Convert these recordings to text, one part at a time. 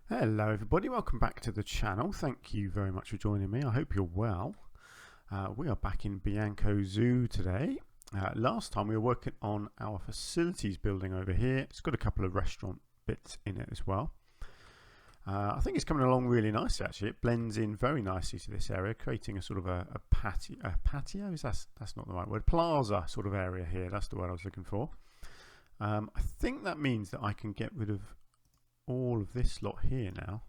Hello everybody, welcome back to the channel. Thank you very much for joining me. I hope you're well. We are back in Bianco Zoo today. Last time we were working on our facilities building over here. It's got a couple of restaurant bits in it as well. I think it's coming along really nicely actually. It blends in very nicely to this area, creating a sort of a patio. Patio? That's not the right word. Plaza sort of area here. That's the word I was looking for. I think that means that I can get rid of all of this lot here now,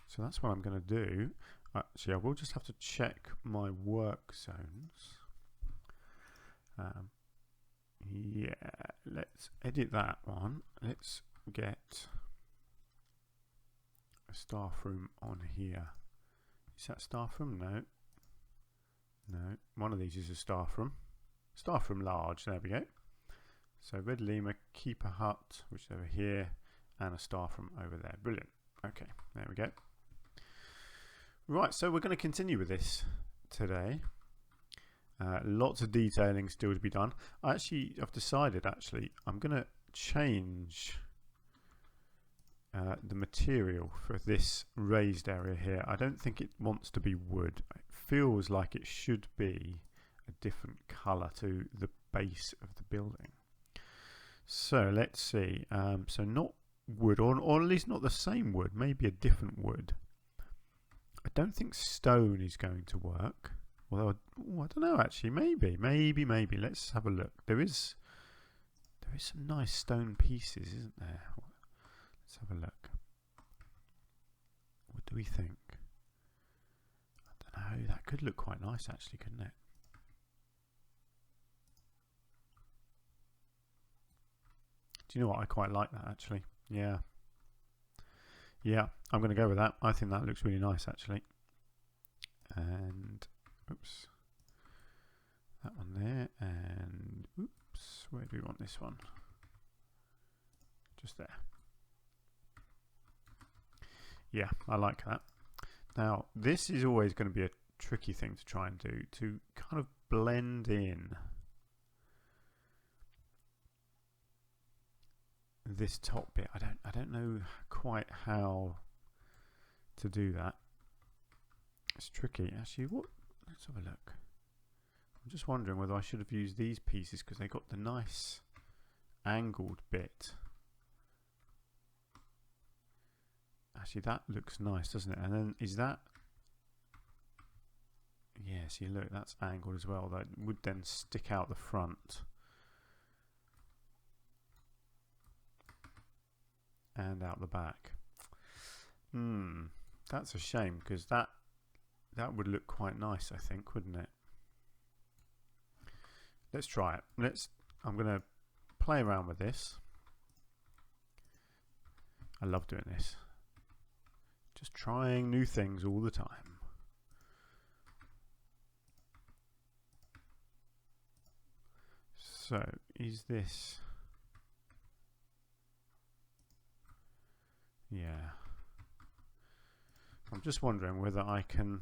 so that's what I'm going to do. Actually, I will just have to check my work zones. Yeah, let's edit that one. Let's get a staff room on here. Is that staff room? No, one of these is a staff room. Staff room large, there we go. So Red Lemur, Keeper Hut, which is over here, and a staff room over there. Brilliant. Okay, there we go. Right, so we're going to continue with this today. Lots of detailing still to be done. I've decided I'm going to change the material for this raised area here. I don't think it wants to be wood. It feels like it should be a different colour to the base of the building. So let's see, so not wood, or at least not the same wood, maybe a different wood. I don't think stone is going to work, although I don't know actually, maybe, let's have a look. There is some nice stone pieces, isn't there? Let's have a look. What do we think? I don't know, that could look quite nice actually, couldn't it? Do you know what? I quite like that actually. Yeah, I'm going to go with that. I think that looks really nice actually. And oops, that one there, and oops, where do we want this one? Just there. Yeah, I like that. Now this is always going to be a tricky thing to try and do, to kind of blend in this top bit. I don't know quite how to do that. It's tricky actually. Let's have a look. I'm just wondering whether I should have used these pieces because they got the nice angled bit. Actually that looks nice, doesn't it? And then is that, yeah, see look, that's angled as well. That would then stick out the front and out the back. That's a shame because that would look quite nice, I think, wouldn't it? Let's try it. I'm going to play around with this. I love doing this. Just trying new things all the time. So, is this... Yeah. I'm just wondering whether I can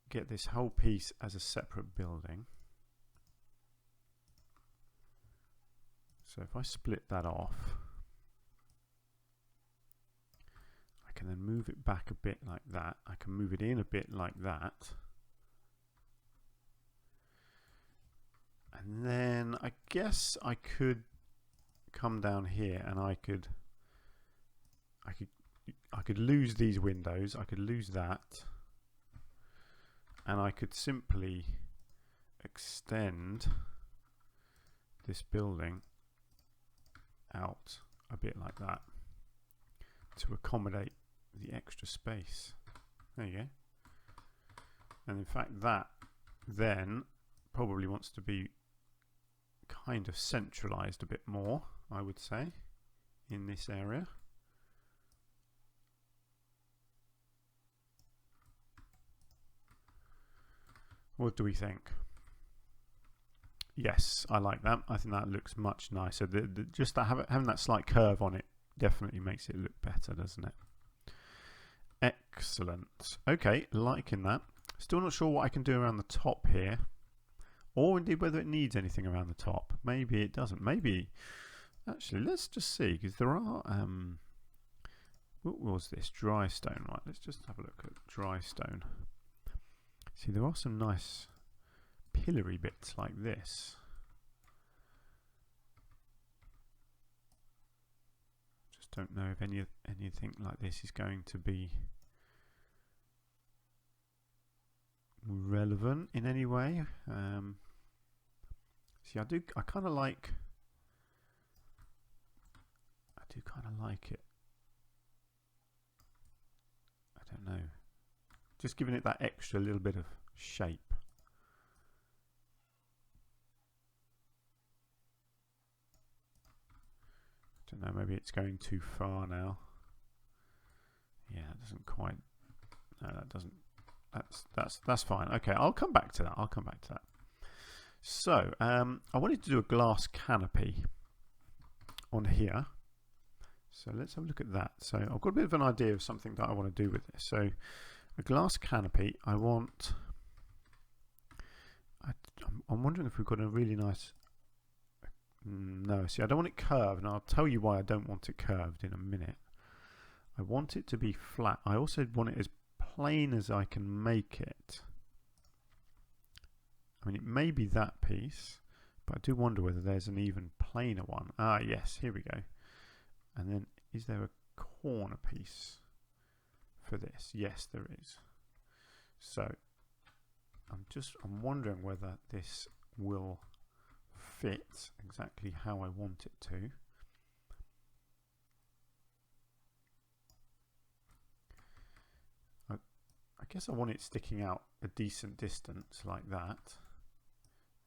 get this whole piece as a separate building. So if I split that off, I can then move it back a bit like that. I can move it in a bit like that. And then I guess I could come down here and I could lose these windows, I could lose that, and I could simply extend this building out a bit like that to accommodate the extra space. There you go. And in fact that then probably wants to be kind of centralized a bit more, I would say, in this area. What do we think? Yes, I like that. I think that looks much nicer. Just that having that slight curve on it definitely makes it look better, doesn't it? Excellent. Okay, liking that. Still not sure what I can do around the top here. or indeed whether it needs anything around the top. Maybe it doesn't. Maybe, actually, let's just see, because there are, what was this? Dry stone, right? Let's just have a look at dry stone. See, there are some nice pillory bits like this. Just don't know if anything like this is going to be relevant in any way. See, I kind of like it. I don't know, just giving it that extra little bit of shape. I don't know, maybe it's going too far now. Yeah, it doesn't quite, no, that doesn't, that's fine. Okay, I'll come back to that. So I wanted to do a glass canopy on here, so let's have a look at that. So I've got a bit of an idea of something that I want to do with this. So a glass canopy, I'm wondering if we've got a really nice, no, see, I don't want it curved, and I'll tell you why I don't want it curved in a minute. I want it to be flat. I also want it as plain as I can make it. I mean, it may be that piece, but I do wonder whether there's an even plainer one. Ah, yes, here we go. And then, is there a corner piece for this? Yes, there is. So, I'm wondering whether this will fit exactly how I want it to. I guess I want it sticking out a decent distance like that,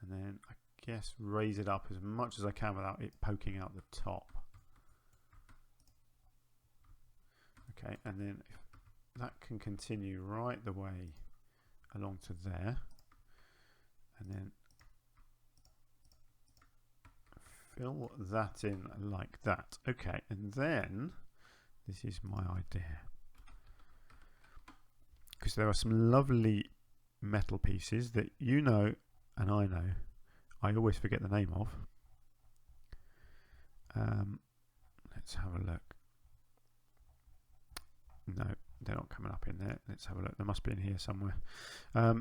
and then I guess raise it up as much as I can without it poking out the top. Okay, and then if that can continue right the way along to there, and then fill that in like that. Okay, and then this is my idea, because there are some lovely metal pieces that you know and I know I always forget the name of. Let's have a look. No, they're not coming up in there. Let's have a look. There must be in here somewhere.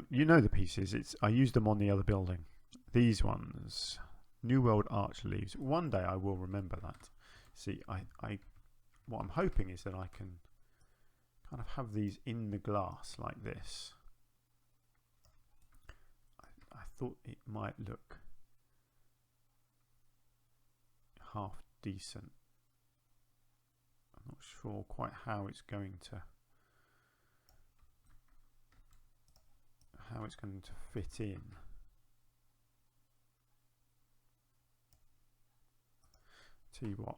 You know the pieces. I used them on the other building. These ones, New World Arch Leaves. One day I will remember that. See, what I'm hoping is that I can kind of have these in the glass like this. I thought it might look half decent. I'm not sure quite how it's going to fit in. Tell you what,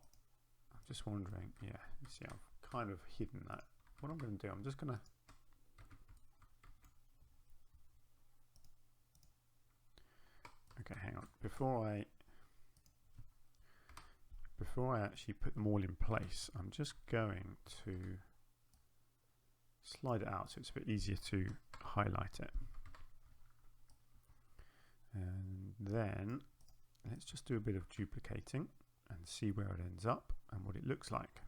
I'm just wondering, yeah, you see I've kind of hidden that. What I'm going to do, I'm just going to okay, hang on, before I actually put them all in place, I'm just going to slide it out so it's a bit easier to highlight it. And then let's just do a bit of duplicating and see where it ends up and what it looks like.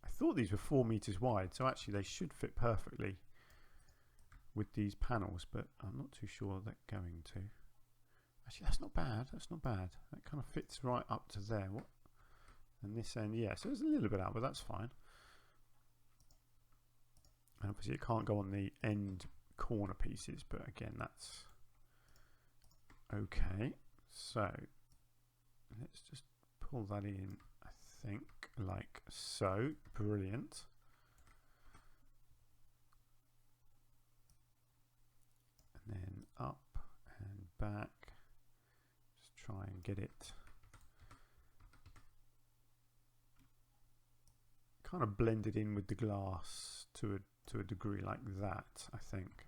I thought these were 4 meters wide, so actually they should fit perfectly with these panels, but I'm not too sure they're going to. Actually, that's not bad. That's not bad. That kind of fits right up to there. What? And this end, yeah. So there's a little bit out, but that's fine. And obviously, it can't go on the end corner pieces, but again, that's okay. So let's just pull that in. I think like so. Brilliant. And then up and back. Try and get it kind of blended in with the glass to a degree like that, I think.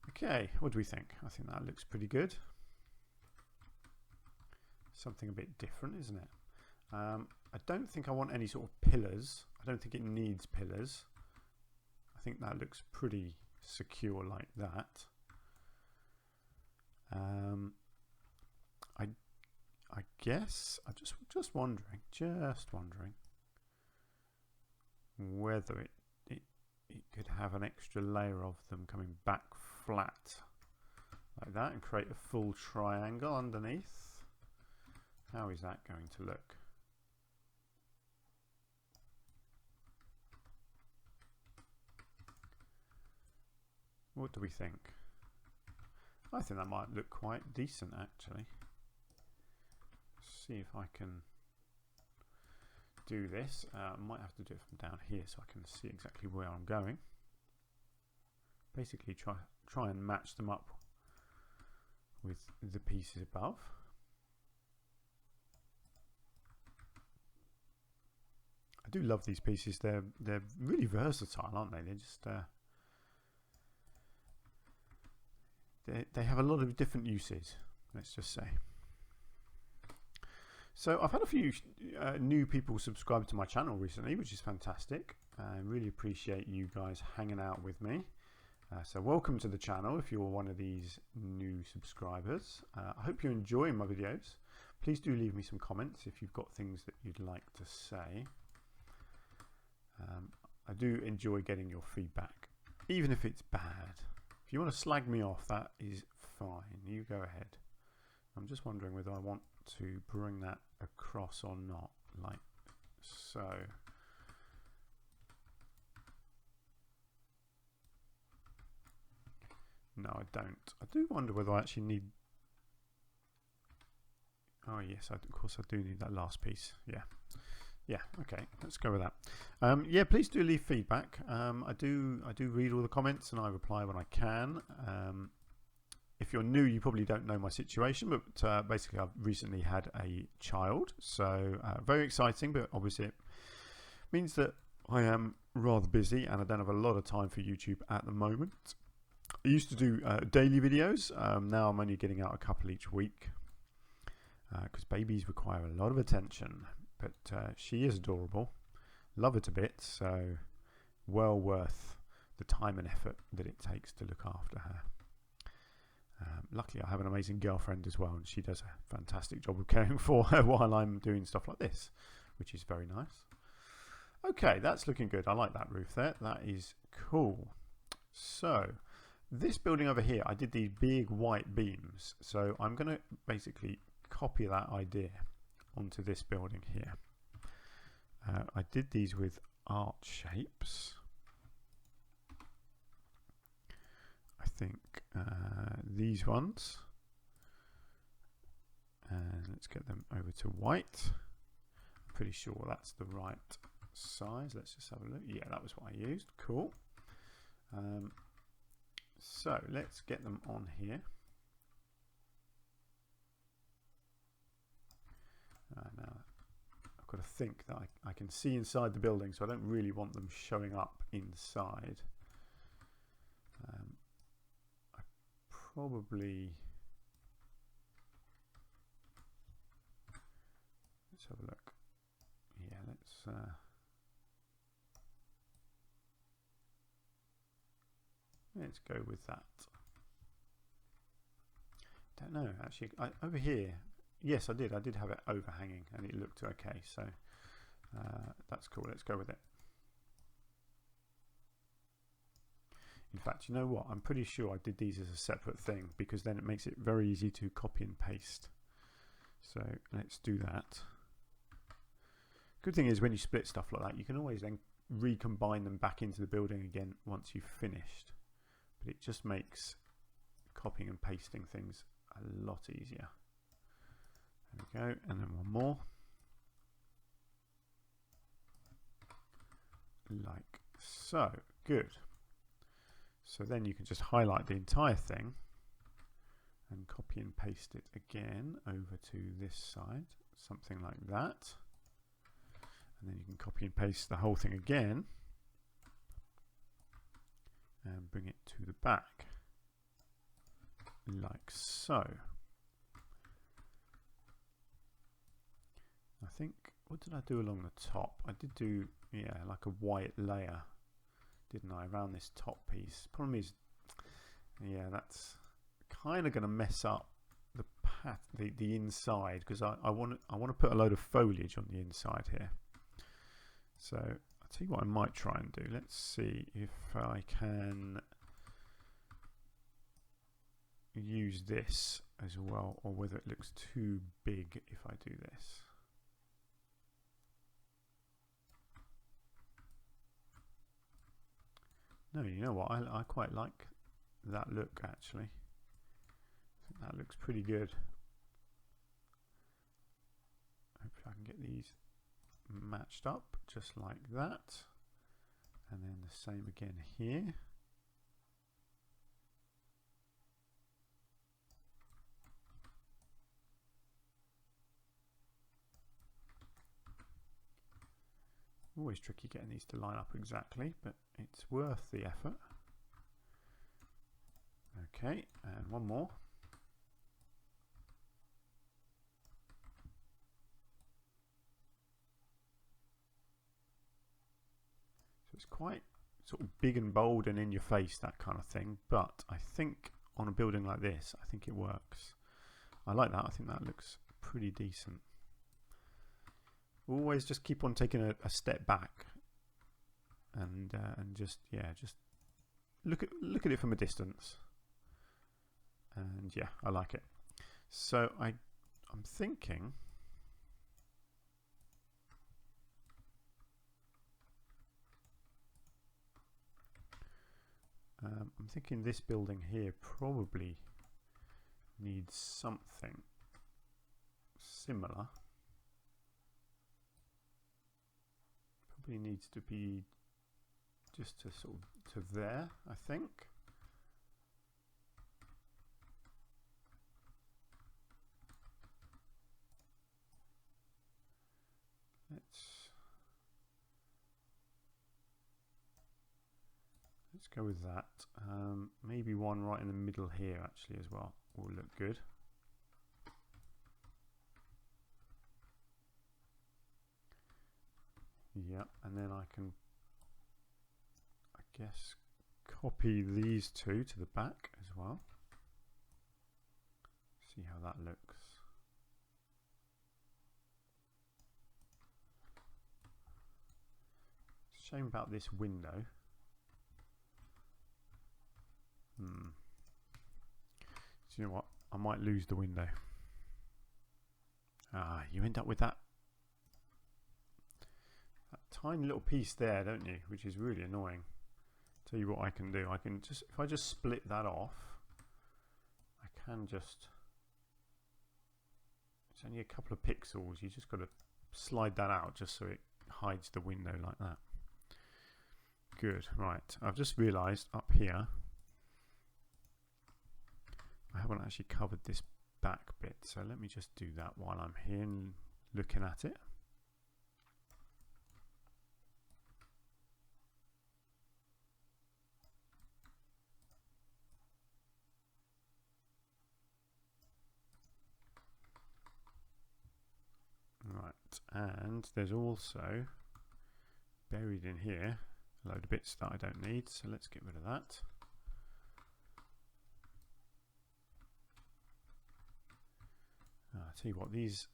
Okay, what do we think? I think that looks pretty good. Something a bit different, isn't it? I don't think I want any sort of pillars. I don't think it needs pillars. I I think that looks pretty secure like that. I guess I'm just wondering whether it could have an extra layer of them coming back flat like that and create a full triangle underneath. How is that going to look? What do we think? I think that might look quite decent actually. See if I can do this. I might have to do it from down here so I can see exactly where I'm going. Basically try and match them up with the pieces above. I do love these pieces. They're really versatile, aren't they? They're just they have a lot of different uses, let's just say. So I've had a few new people subscribe to my channel recently, which is fantastic. I really appreciate you guys hanging out with me. So welcome to the channel if you're one of these new subscribers. I hope you're enjoying my videos. Please do leave me some comments if you've got things that you'd like to say. I do enjoy getting your feedback, even if it's bad. If you want to slag me off, that is fine. You go ahead. I'm just wondering whether I want to bring that across or not, like so. No, I don't. I do wonder whether I actually need... Oh yes, of course I do need that last piece. Yeah, okay, let's go with that. Yeah, please do leave feedback. I do read all the comments and I reply when I can. If you're new, you probably don't know my situation, but basically I've recently had a child, so very exciting, but obviously it means that I am rather busy and I don't have a lot of time for YouTube at the moment. I used to do daily videos. Now I'm only getting out a couple each week because babies require a lot of attention, but she is adorable. Love her to bits, so well worth the time and effort that it takes to look after her. Luckily I have an amazing girlfriend as well, and she does a fantastic job of caring for her while I'm doing stuff like this, which is very nice. Okay, that's looking good. I like that roof there. That is cool. So this building over here, I did these big white beams, so I'm going to basically copy that idea onto this building here. I did these with arch shapes. I think these ones, and let's get them over to white. I'm pretty sure that's the right size. Let's just have a look. Yeah, that was what I used. Cool. So let's get them on here. Now I've got to think that I can see inside the building, so I don't really want them showing up inside. Probably, let's have a look. Yeah, let's go with that. Don't know actually. Over here, yes, I did have it overhanging and it looked okay, so that's cool. Let's go with it. In fact, you know what? I'm pretty sure I did these as a separate thing because then it makes it very easy to copy and paste. So let's do that. Good thing is when you split stuff like that, you can always then recombine them back into the building again once you've finished. But it just makes copying and pasting things a lot easier. There we go, and then one more. Like so. Good. So then you can just highlight the entire thing and copy and paste it again over to this side, something like that. And then you can copy and paste the whole thing again and bring it to the back, like so. I think, what did I do along the top? I did do, yeah, like a white layer didn't I, around this top piece. Problem is, yeah, that's kind of going to mess up the the inside, because I want to put a load of foliage on the inside here. So I'll tell you what I might try and do. Let's see if I can use this as well, or whether it looks too big if I do this. No, you know what, I quite like that look actually. I think that looks pretty good. Hopefully I can get these matched up just like that, and then the same again here. Always tricky getting these to line up exactly, but it's worth the effort. Okay, and one more. So it's quite sort of big and bold and in your face, that kind of thing, but I think on a building like this, I think it works. I like that. I think that looks pretty decent. Always just keep on taking a step back and just look at it from a distance, and yeah, I like it. So I'm thinking this building here probably needs something similar. Probably needs to be just to sort of to there, I think. Let's go with that. Maybe one right in the middle here actually as well will look good. Yeah, and then I can, I guess, copy these two to the back as well. See how that looks. Shame about this window. Do you know what? I might lose the window. You end up with that tiny little piece there, don't you? Which is really annoying. Tell you what I can do. I can just, if I just split that off, I can just, it's only a couple of pixels. You just got to slide that out just so it hides the window like that. Good. Right. I've just realized up here, I haven't actually covered this back bit. So let me just do that while I'm here and looking at it. Right, and there's also buried in here a load of bits that I don't need, so let's get rid of that. I'll tell you what, these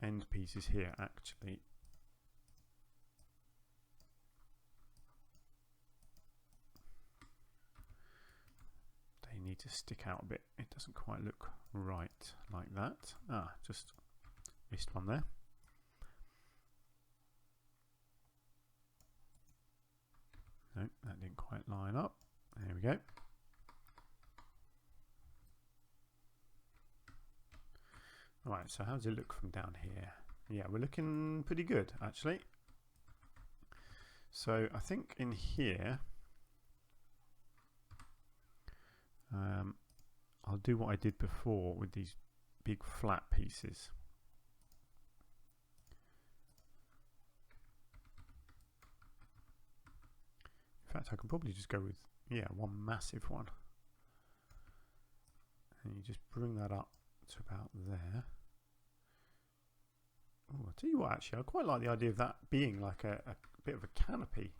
end pieces here actually they need to stick out a bit. It doesn't quite look right like that. Just missed one there. No, that didn't quite line up. There we go. Right, so how does it look from down here? Yeah, we're looking pretty good actually. So I think in here, I'll do what I did before with these big flat pieces. In fact, I can probably just go with, yeah, one massive one. And you just bring that up to about there. Oh, I'll tell you what, actually, I quite like the idea of that being like a bit of a canopy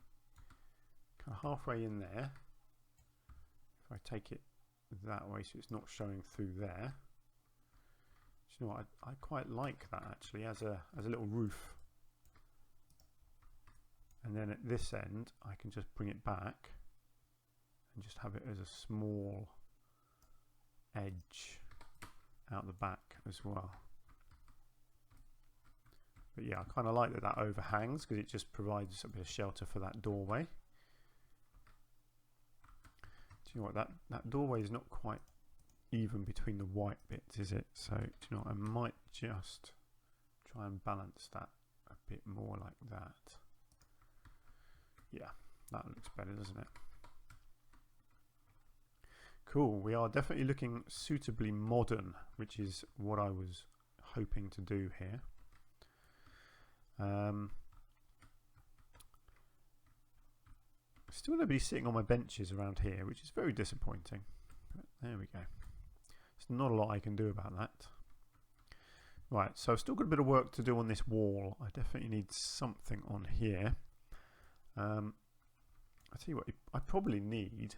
kind of halfway in there. If I take it that way so it's not showing through there. Do you know what? I quite like that actually as a little roof. And then at this end I can just bring it back and just have it as a small edge out the back as well. But yeah, I kind of like that that overhangs because it just provides a bit of shelter for that doorway. Do you know what, that doorway is not quite even between the white bits, is it? So do you know what, I might just try and balance that a bit more like that. Yeah, that looks better, doesn't it? Cool, we are definitely looking suitably modern, which is what I was hoping to do here. Still nobody sitting on my benches around here, which is very disappointing. But there we go. There's not a lot I can do about that. Right, so I've still got a bit of work to do on this wall. I definitely need something on here. I'll tell you what, I probably need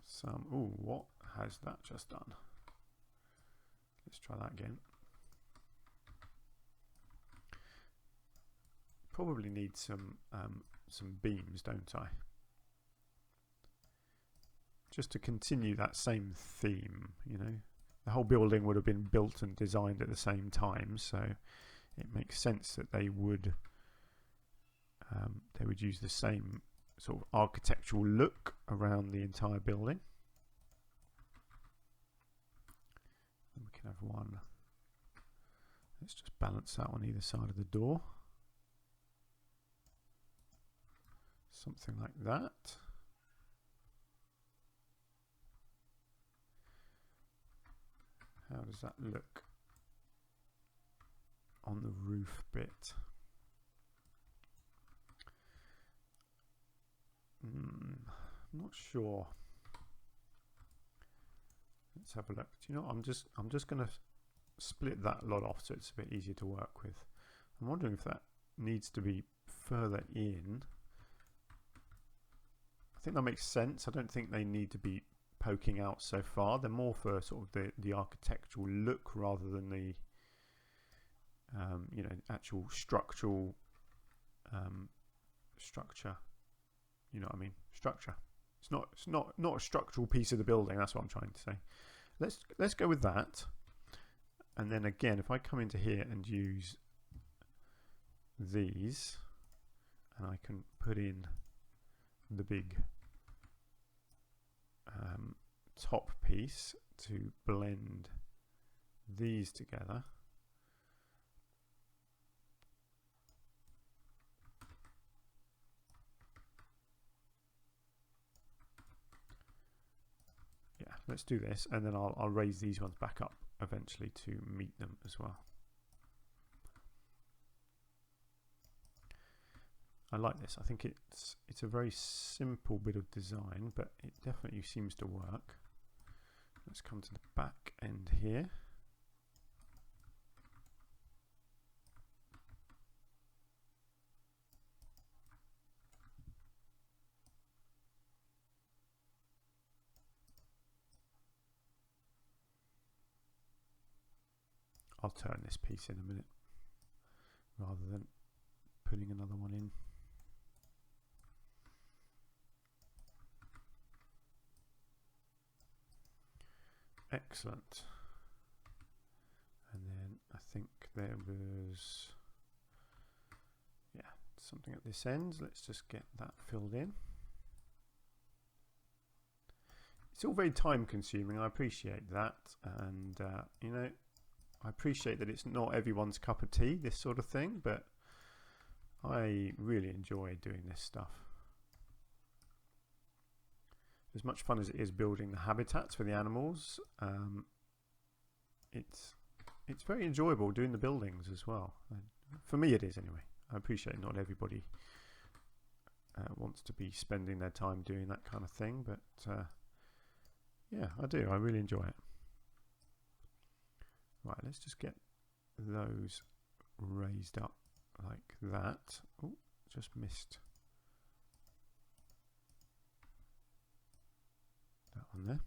some... Ooh, what has that just done? Let's try that again. Probably need some beams, don't I? Just to continue that same theme, you know. The whole building would have been built and designed at the same time, so it makes sense that they would use the same sort of architectural look around the entire building. And we can have one. Let's just balance that on either side of the door. Something like that. How does that look on the roof bit? I'm not sure. Let's have a look. Do you know what? I'm just going to split that lot off so it's a bit easier to work with. I'm wondering if that needs to be further in. I think that makes sense. I don't think they need to be poking out so far. They're more for sort of the architectural look rather than the you know, actual structural structure. You know what I mean? Structure. It's not a structural piece of the building. That's what I'm trying to say. Let's go with that. And then again, if I come into here and use these, and I can put in the big top piece to blend these together. Yeah, let's do this, and then I'll raise these ones back up eventually to meet them as well. I like this. I think it's a very simple bit of design, but it definitely seems to work. Let's come to the back end here. I'll turn this piece in a minute rather than putting another one in. Excellent. And then I think there was, yeah, something at this end. Let's just get that filled in. It's all very time consuming. I appreciate that. And, you know, I appreciate that it's not everyone's cup of tea, this sort of thing, but I really enjoy doing this stuff. As much fun as it is building the habitats for the animals, it's very enjoyable doing the buildings as well. For me it is anyway. I appreciate not everybody wants to be spending their time doing that kind of thing, but yeah, I do. I really enjoy it. Right, let's just get those raised up like that. Oh, just missed that one there.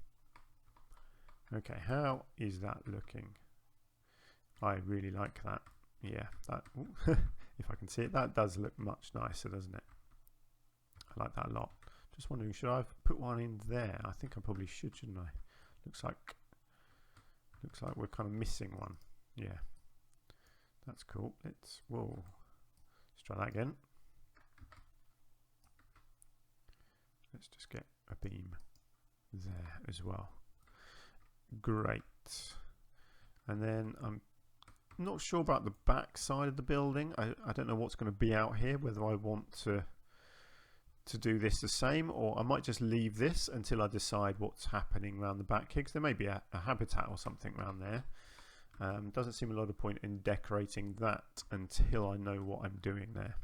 Okay, how is that looking? I really like that. Yeah, that if I can see it, that does look much nicer, doesn't it? I like that a lot. Just wondering, should I put one in there? I think I probably should, shouldn't I? Looks like we're kind of missing one. Yeah, that's cool. Let's try that again. Let's just get a beam there as well. Great. And then I'm not sure about the back side of the building. I don't know what's going to be out here, whether I want to do this the same, or I might just leave this until I decide what's happening around the back here, because there may be a habitat or something around there. Doesn't seem a lot of point in decorating that until I know what I'm doing there.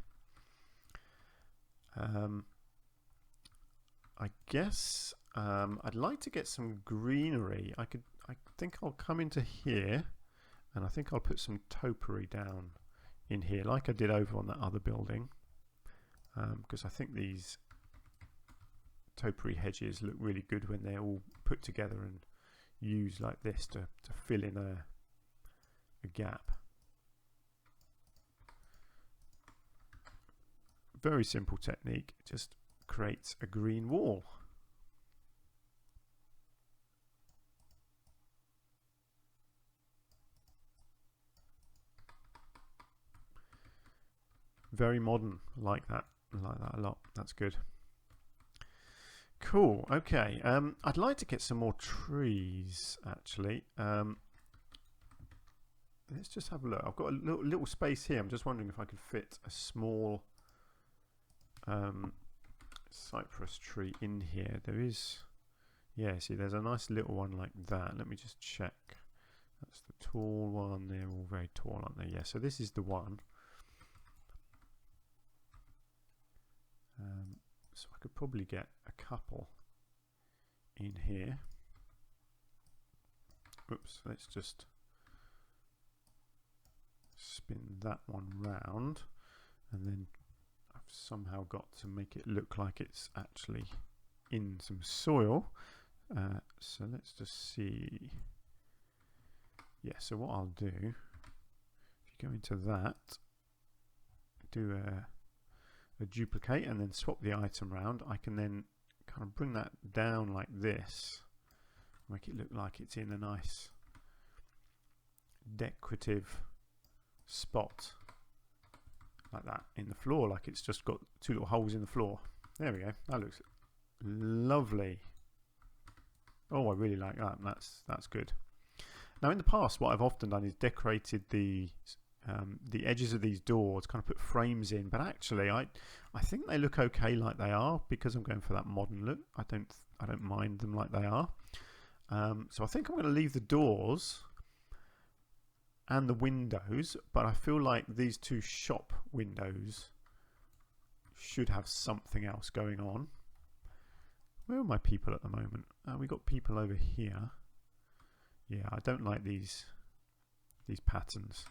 I guess I'd like to get some greenery. I think I'll come into here, and I think I'll put some topiary down in here like I did over on that other building, because I think these topiary hedges look really good when they're all put together and used like this to fill in a gap. Very simple technique, just creates a green wall. Very modern, like that a lot. That's good. Cool. Okay. I'd like to get some more trees actually. Let's just have a look. I've got a little space here. I'm just wondering if I could fit a small cypress tree in here. There is, yeah, see there's a nice little one like that. Let me just check. That's the tall one. They're all very tall, aren't they? Yeah, so this is the one. So I could probably get a couple in here. Oops, let's just spin that one round, and then I've somehow got to make it look like it's actually in some soil. So let's just see. Yeah, so what I'll do, if you go into that, do a duplicate and then swap the item around, I can then kind of bring that down like this, make it look like it's in a nice decorative spot like that in the floor, like it's just got two little holes in the floor. There we go, that looks lovely. Oh, I really like that. That's good. Now in the past what I've often done is decorated the edges of these doors, kind of put frames in, but actually I think they look okay like they are, because I'm going for that modern look. I don't mind them like they are. So I think I'm going to leave the doors and the windows, but I feel like these two shop windows should have something else going on. Where are my people at the moment? We got people over here. Yeah, I don't like these patterns.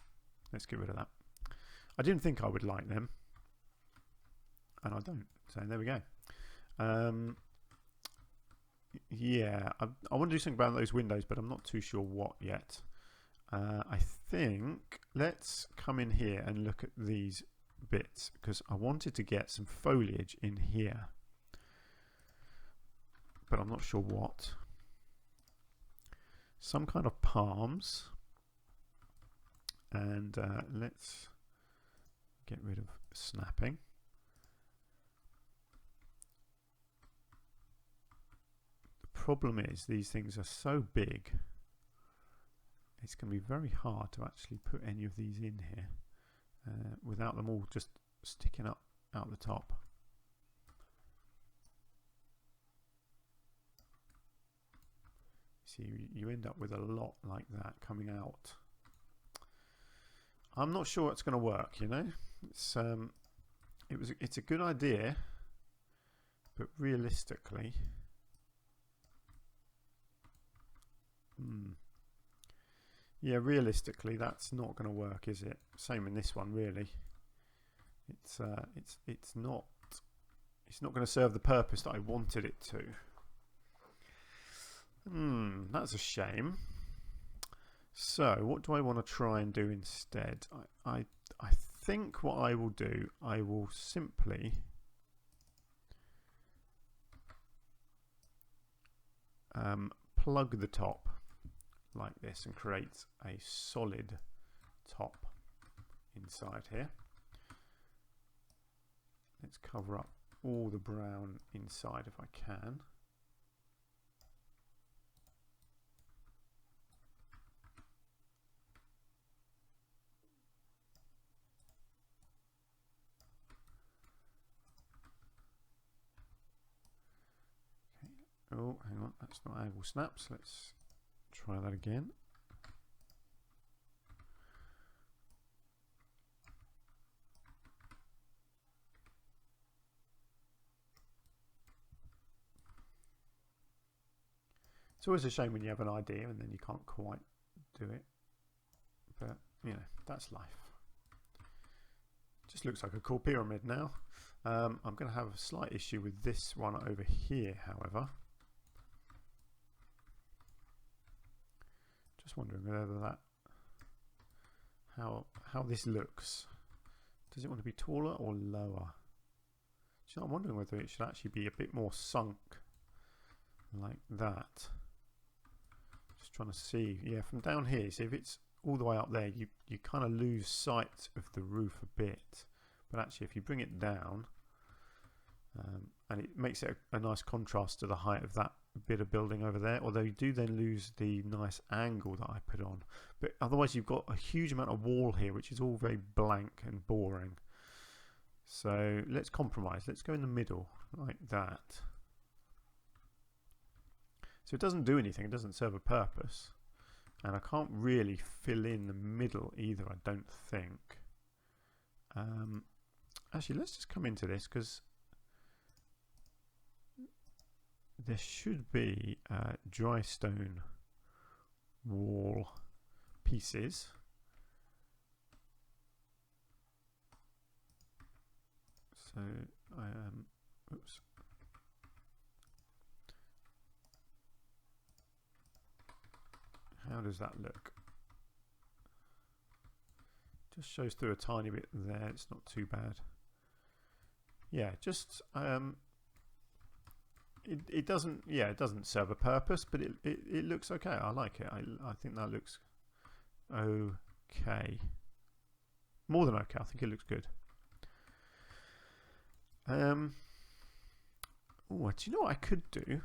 Let's get rid of that. I didn't think I would like them, and I don't. So there we go. Yeah, I want to do something about those windows, but I'm not too sure what yet. I think let's come in here and look at these bits, because I wanted to get some foliage in here, but I'm not sure what. Some kind of palms. And let's get rid of snapping. The problem is these things are so big, it's going to be very hard to actually put any of these in here without them all just sticking up out the top. See, you end up with a lot like that coming out. I'm not sure it's going to work, you know. It's a good idea, but realistically, yeah, realistically, that's not going to work, is it? Same in this one, really. It's not going to serve the purpose that I wanted it to. That's a shame. So what do I want to try and do instead? I think what I will do, I will simply plug the top like this and create a solid top inside here. Let's cover up all the brown inside if I can. Oh, hang on, that's not angle snaps. Let's try that again. It's always a shame when you have an idea and then you can't quite do it. But, you know, that's life. Just looks like a cool pyramid now. I'm going to have a slight issue with this one over here, however. Just wondering whether that how this looks. Does it want to be taller or lower? So I'm wondering whether it should actually be a bit more sunk like that. Just trying to see. Yeah, from down here, see if it's all the way up there, you kind of lose sight of the roof a bit. But actually, if you bring it down, and it makes it a nice contrast to the height of that bit of building over there, although you do then lose the nice angle that I put on. But otherwise you've got a huge amount of wall here, which is all very blank and boring. So let's compromise. Let's go in the middle like that. So it doesn't do anything, it doesn't serve a purpose, and I can't really fill in the middle either, I don't think. Actually, let's just come into this, because there should be dry stone wall pieces. So I am, oops. How does that look? Just shows through a tiny bit there, it's not too bad. Yeah, just it doesn't serve a purpose, but it looks okay. I like it. I think that looks okay. More than okay. I think it looks good. Oh, do you know what I could do?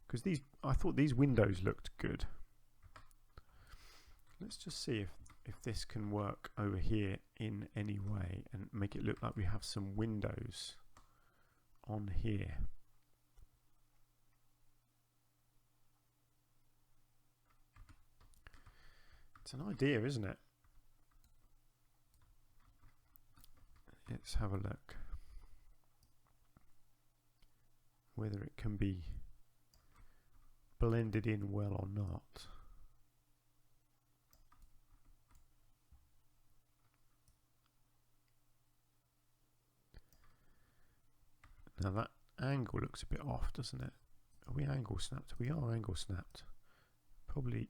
Because I thought these windows looked good. Let's just see if this can work over here in any way and make it look like we have some windows on here. It's an idea, isn't it? Let's have a look whether it can be blended in well or not. Now that angle looks a bit off, doesn't it? Are we angle snapped? We are angle snapped. Probably.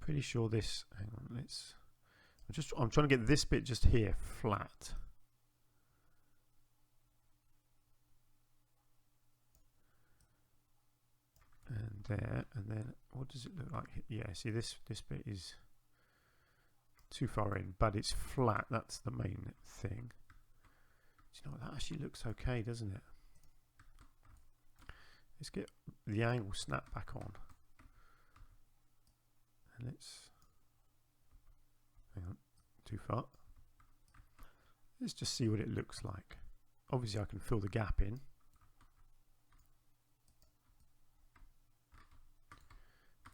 Pretty sure this. Hang on, I'm trying to get this bit just here flat. And there, and then what does it look like? Yeah, see this bit is too far in, but it's flat. That's the main thing. Do you know what? That actually looks okay, doesn't it? Let's get the angle snap back on. And let's, hang on, too far. Let's just see what it looks like. Obviously I can fill the gap in.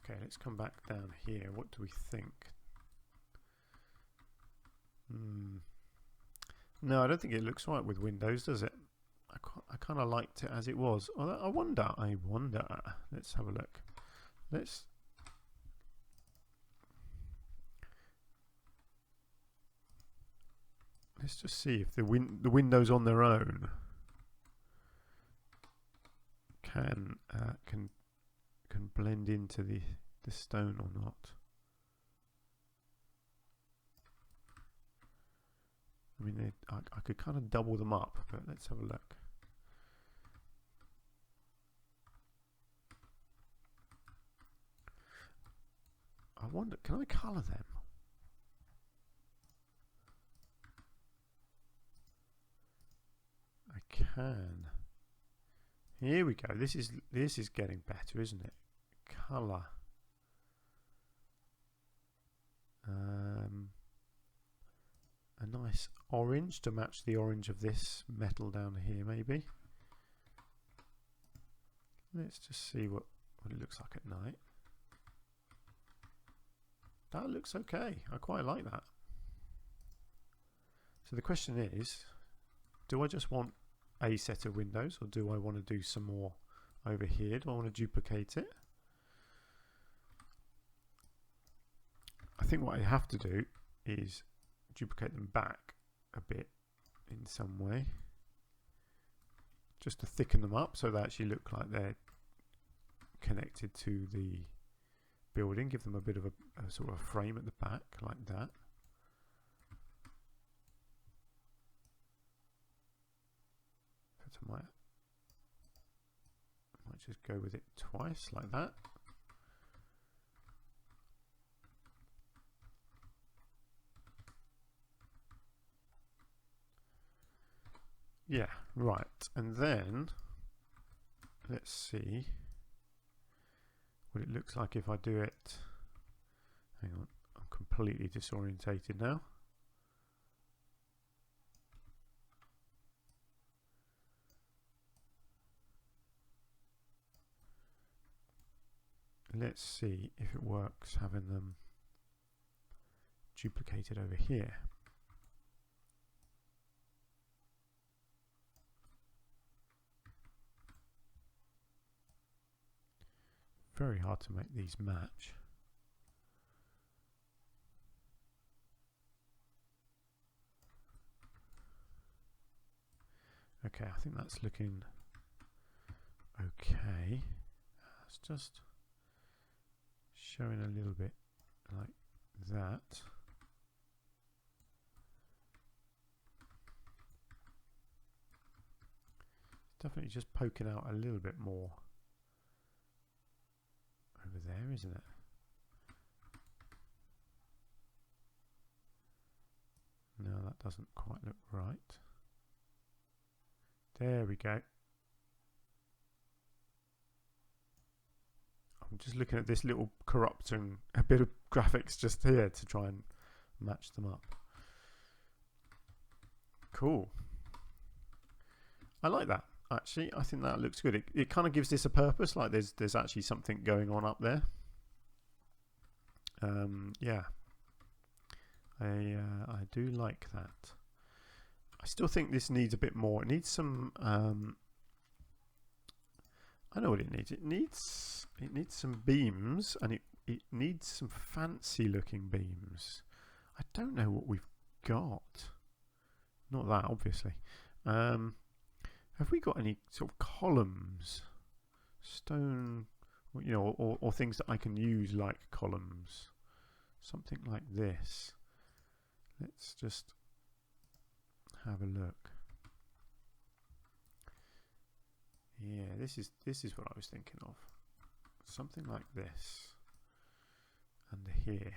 Okay, let's come back down here. What do we think? No, I don't think it looks right with windows, does it? I kind of liked it as it was. I wonder. Let's have a look. let's just see if the windows on their own can blend into the stone or not. I mean, I could kind of double them up, but let's have a look. I wonder, can I colour them? I can. Here we go. This is getting better, isn't it? Colour. A nice orange to match the orange of this metal down here, maybe. Let's just see what it looks like at night. That looks okay. I quite like that. So the question is, do I just want a set of windows, or do I want to do some more over here? Do I want to duplicate it? I think what I have to do is duplicate them back a bit in some way, just to thicken them up so they actually look like they're connected to the building. Give them a bit of a sort of a frame at the back like that. I might just go with it twice like that. Yeah, right. And then let's see what it looks like if I do it. Hang on, I'm completely disorientated now. Let's see if it works having them duplicated over here. Very hard to make these match. Okay, I think that's looking okay. It's just showing a little bit like that. It's definitely just poking out a little bit more over there, isn't it? No, that doesn't quite look right. There we go. I'm just looking at this little corrupting a bit of graphics just here to try and match them up. Cool. I like that. Actually, I think that looks good. It kind of gives this a purpose, like there's actually something going on up there. Yeah, I do like that. I still think this needs a bit more. It needs some. I know what it needs. It needs some beams, and it needs some fancy looking beams. I don't know what we've got. Not that, obviously. Have we got any sort of columns, stone, you know, or things that I can use like columns, something like this? Let's just have a look. Yeah, this is what I was thinking of. Something like this under here.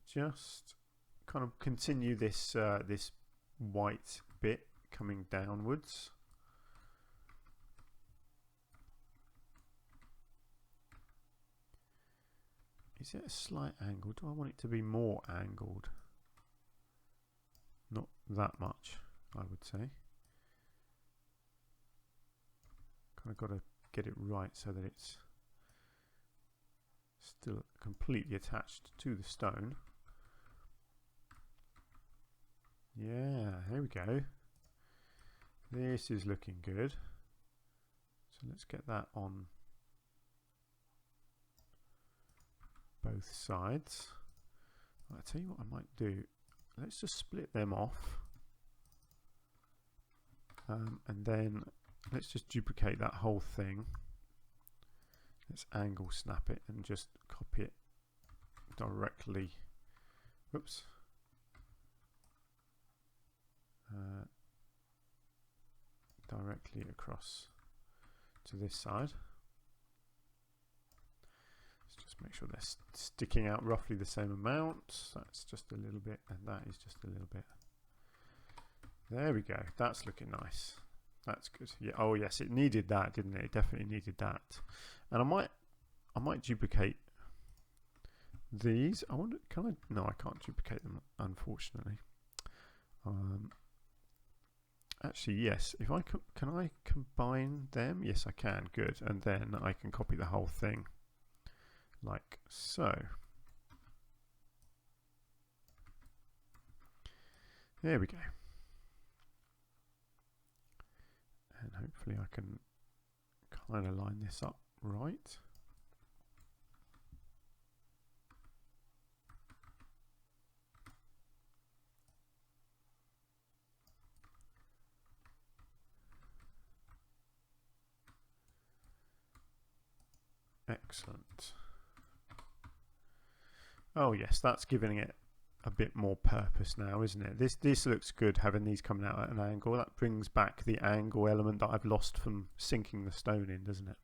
Just kind of continue this this white bit coming downwards. Is it a slight angle? Do I want it to be more angled? Not that much, I would say. Kind of got to get it right so that it's still completely attached to the stone. Yeah, there we go. This is looking good. So let's get that on both sides. I'll tell you what I might do. Let's just split them off. And then let's just duplicate that whole thing. Let's angle snap it and just copy it directly. Whoops. Directly across to this side. Let's just make sure they're sticking out roughly the same amount. That's just a little bit, and that is just a little bit. There we go. That's looking nice. That's good. Yeah. Oh yes, it needed that, didn't it? It definitely needed that. And I might duplicate these. I wonder, can I? No, I can't duplicate them, unfortunately. Actually, yes. If I can I combine them? Yes, I can. Good. And then I can copy the whole thing, like so. There we go. And hopefully I can kind of line this up right. Excellent. Oh yes, that's giving it a bit more purpose now, isn't it? This looks good, having these coming out at an angle. That brings back the angle element that I've lost from sinking the stone in, doesn't it?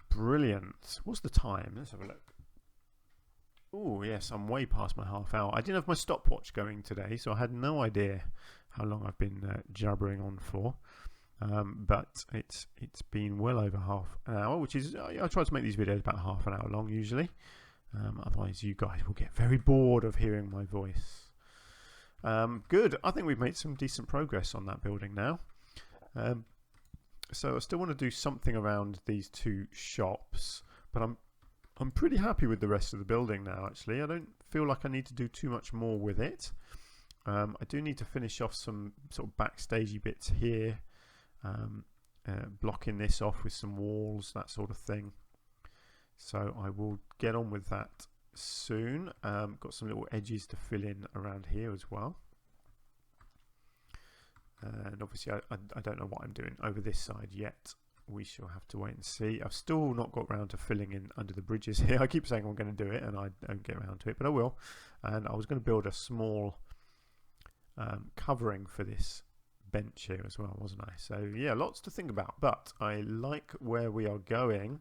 Brilliant. What's the time? Let's have a look. Oh yes, I'm way past my half hour. I didn't have my stopwatch going today, so I had no idea how long I've been jabbering on for. But it's been well over half an hour, which is, I try to make these videos about half an hour long usually. Otherwise you guys will get very bored of hearing my voice. Good. I think we've made some decent progress on that building now. So I still want to do something around these two shops, but I'm pretty happy with the rest of the building now. Actually, I don't feel like I need to do too much more with it. I do need to finish off some sort of backstagey bits here, blocking this off with some walls, that sort of thing. So I will get on with that soon. Got some little edges to fill in around here as well. And obviously I don't know what I'm doing over this side yet. We shall have to wait and see. I've still not got around to filling in under the bridges here. I keep saying I'm going to do it and I don't get around to it, but I will. And I was going to build a small covering for this bench here as well, wasn't I? So yeah, lots to think about, but I like where we are going.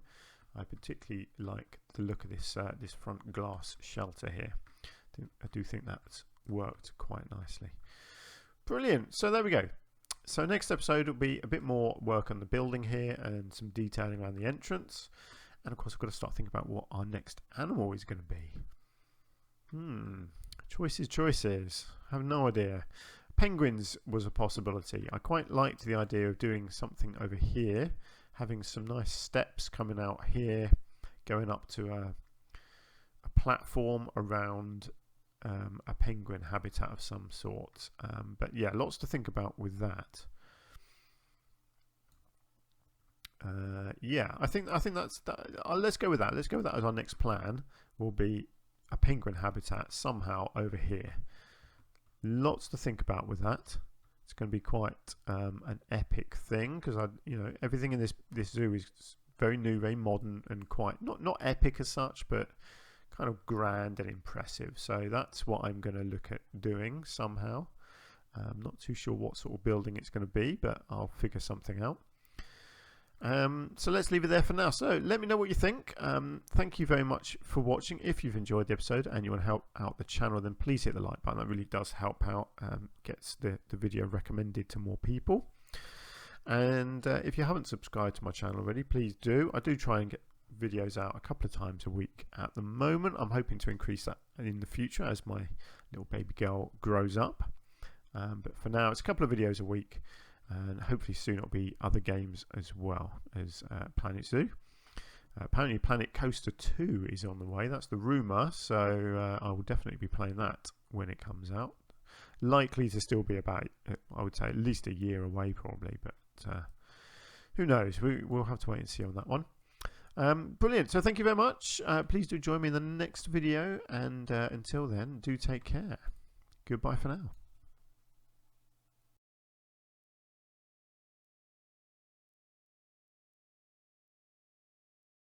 I particularly like the look of this this front glass shelter here. I do think that's worked quite nicely. Brilliant. So there we go. So next episode will be a bit more work on the building here and some detailing around the entrance. And of course I've got to start thinking about what our next animal is going to be. Choices. I have no idea. Penguins was a possibility. I quite liked the idea of doing something over here, having some nice steps coming out here, going up to a platform around a penguin habitat of some sort. But yeah, lots to think about with that. Yeah, I think that's that. Let's go with that. Let's go with that as our next plan. Will be a penguin habitat somehow over here. Lots to think about with that. It's going to be quite an epic thing because everything in this zoo is very new, very modern, and quite not epic as such, but kind of grand and impressive. So that's what I'm going to look at doing somehow. I'm not too sure what sort of building it's going to be, but I'll figure something out. So let's leave it there for now. So let me know what you think. Thank you very much for watching. If you've enjoyed the episode and you want to help out the channel, then please hit the like button. That really does help out, gets the video recommended to more people. And if you haven't subscribed to my channel already, please do. I do try and get videos out a couple of times a week at the moment. I'm hoping to increase that in the future as my little baby girl grows up. But for now, it's a couple of videos a week. And hopefully soon it'll be other games as well as Planet Zoo. Apparently Planet Coaster 2 is on the way. That's the rumour, so I will definitely be playing that when it comes out. likely to still be about, I would say, at least a year away probably, but who knows? We'll have to wait and see on that one. Brilliant. So thank you very much. Please do join me in the next video, and until then, do take care. Goodbye for now.